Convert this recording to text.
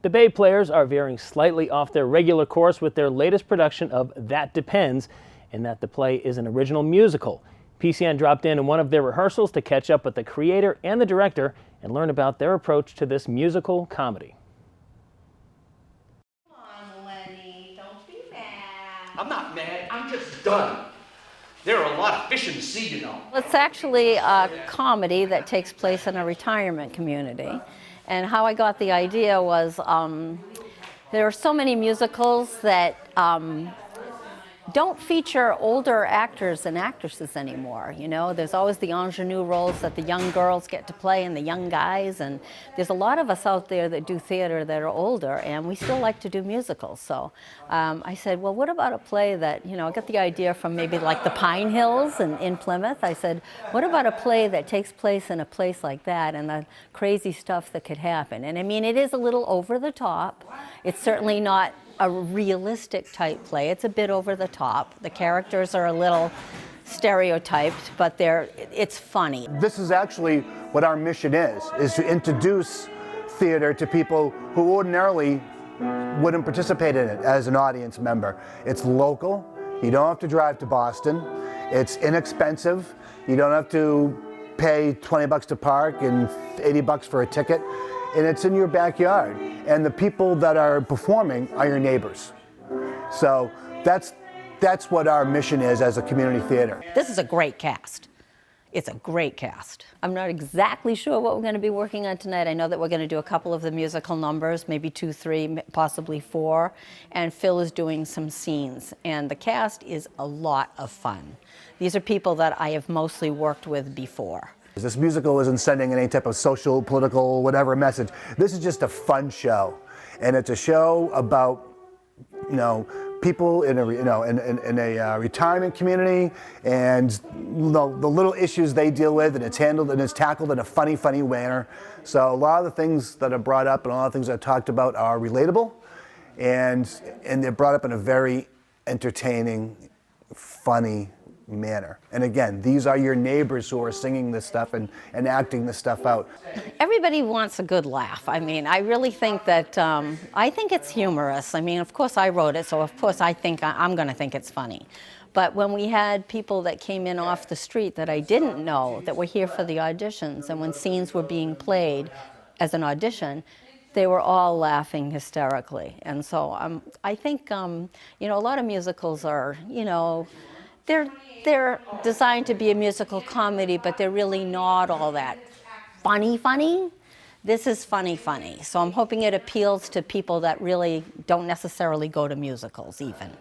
The Bay Players are veering slightly off their regular course with their latest production of That Depends, in that the play is an original musical. PCN dropped in one of their rehearsals to catch up with the creator and the director and learn about their approach to this musical comedy. Come on, Lenny, don't be mad. I'm not mad, I'm just done. There are a lot of fish in the sea, you know. It's actually a comedy that takes place in a retirement community. And how I got the idea was there are so many musicals that don't feature older actors and actresses anymore. You know, there's always the ingenue roles that the young girls get to play and the young guys, and there's a lot of us out there that do theater that are older, and we still like to do musicals. So I said, well, what about a play that, you know, I got the idea from maybe like the Pine Hills in Plymouth. I said, what about a play that takes place in a place like that and the crazy stuff that could happen? And I mean, it is a little over the top. It's certainly not a realistic type play. It's a bit over the top. The characters are a little stereotyped, but it's funny. This is actually what our mission is to introduce theater to people who ordinarily wouldn't participate in it as an audience member. It's local. You don't have to drive to Boston. It's inexpensive. You don't have to pay 20 bucks to park and 80 bucks for a ticket. And it's in your backyard. And the people that are performing are your neighbors. So that's what our mission is as a community theater. This is a great cast. It's a great cast. I'm not exactly sure what we're going to be working on tonight. I know that we're going to do a couple of the musical numbers, maybe 2, 3, possibly 4. And Phil is doing some scenes. And the cast is a lot of fun. These are people that I have mostly worked with before. This musical isn't sending any type of social, political, whatever message. This is just a fun show, and it's a show about, you know, people in a retirement community and the little issues they deal with, and it's handled and it's tackled in a funny manner. So a lot of the things that are brought up and a lot of things that are talked about are relatable, and they're brought up in a very entertaining, funny manner. And again, these are your neighbors who are singing this stuff and acting this stuff out. Everybody wants a good laugh. I mean, I really think that, I think it's humorous. I mean, of course I wrote it, so of course I think I'm going to think it's funny. But when we had people that came in off the street that I didn't know, that were here for the auditions, and when scenes were being played as an audition, they were all laughing hysterically. And so I think, you know, a lot of musicals are, you know, they're designed to be a musical comedy, but they're really not all that funny. This is funny. So I'm hoping it appeals to people that really don't necessarily go to musicals even.